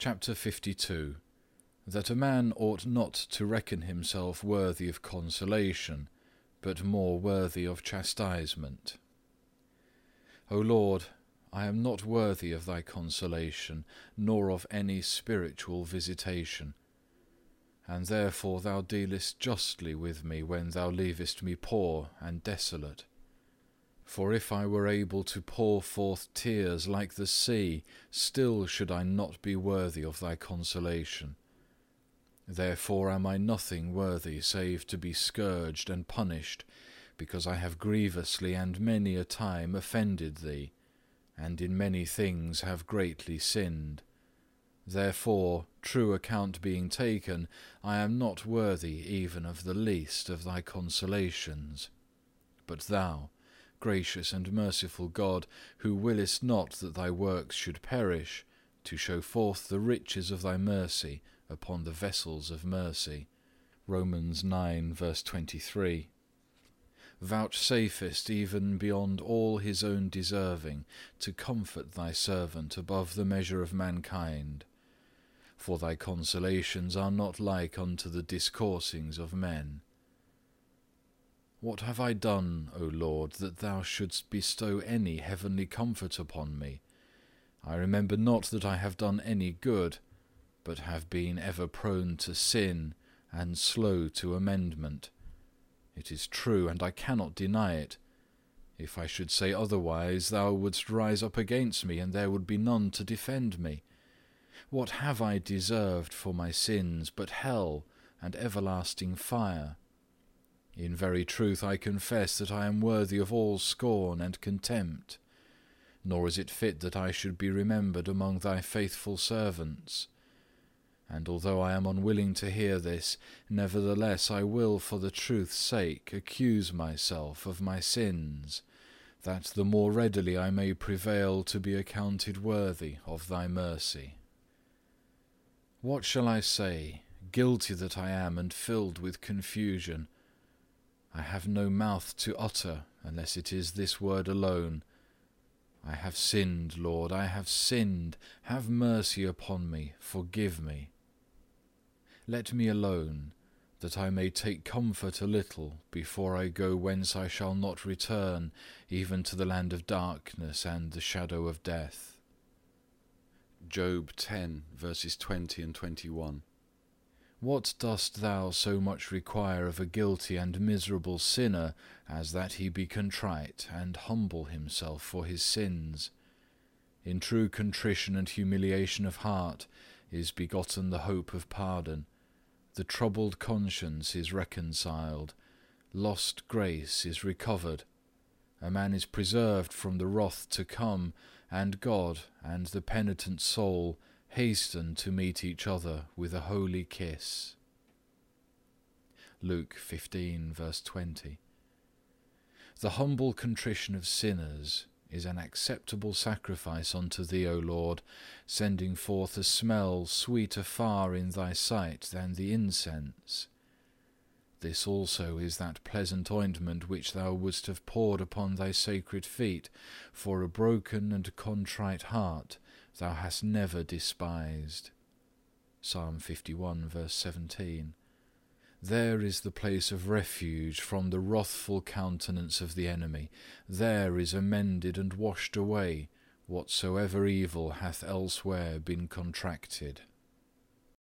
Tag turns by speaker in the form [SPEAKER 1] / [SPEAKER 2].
[SPEAKER 1] Chapter 52. That a man ought not to reckon himself worthy of consolation, but more worthy of chastisement. O Lord, I am not worthy of thy consolation, nor of any spiritual visitation. And therefore thou dealest justly with me when thou leavest me poor and desolate. For if I were able to pour forth tears like the sea, still should I not be worthy of thy consolation. Therefore am I nothing worthy save to be scourged and punished, because I have grievously and many a time offended thee, and in many things have greatly sinned. Therefore, true account being taken, I am not worthy even of the least of thy consolations. But thou, gracious and merciful God, who willest not that thy works should perish, to show forth the riches of thy mercy upon the vessels of mercy. Romans 9 verse 23. Vouchsafest even beyond all his own deserving to comfort thy servant above the measure of mankind. For thy consolations are not like unto the discoursings of men. What have I done, O Lord, that thou shouldst bestow any heavenly comfort upon me? I remember not that I have done any good, but have been ever prone to sin and slow to amendment. It is true, and I cannot deny it. If I should say otherwise, thou wouldst rise up against me, and there would be none to defend me. What have I deserved for my sins but hell and everlasting fire? In very truth I confess that I am worthy of all scorn and contempt. Nor is it fit that I should be remembered among thy faithful servants. And although I am unwilling to hear this, nevertheless I will for the truth's sake accuse myself of my sins, that the more readily I may prevail to be accounted worthy of thy mercy. What shall I say, guilty that I am and filled with confusion? I have no mouth to utter, unless it is this word alone. I have sinned, Lord, I have sinned. Have mercy upon me, forgive me. Let me alone, that I may take comfort a little before I go whence I shall not return, even to the land of darkness and the shadow of death. Job 10 verses 20 and 21. What dost thou so much require of a guilty and miserable sinner, as that he be contrite and humble himself for his sins? In true contrition and humiliation of heart is begotten the hope of pardon. The troubled conscience is reconciled. Lost grace is recovered. A man is preserved from the wrath to come, and God and the penitent soul hasten to meet each other with a holy kiss. Luke 15 verse 20. The humble contrition of sinners is an acceptable sacrifice unto thee, O Lord, sending forth a smell sweeter far in thy sight than the incense. This also is that pleasant ointment which thou wouldst have poured upon thy sacred feet, for a broken and contrite heart thou hast never despised. Psalm 51 verse 17. There is the place of refuge from the wrathful countenance of the enemy. There is amended and washed away whatsoever evil hath elsewhere been contracted.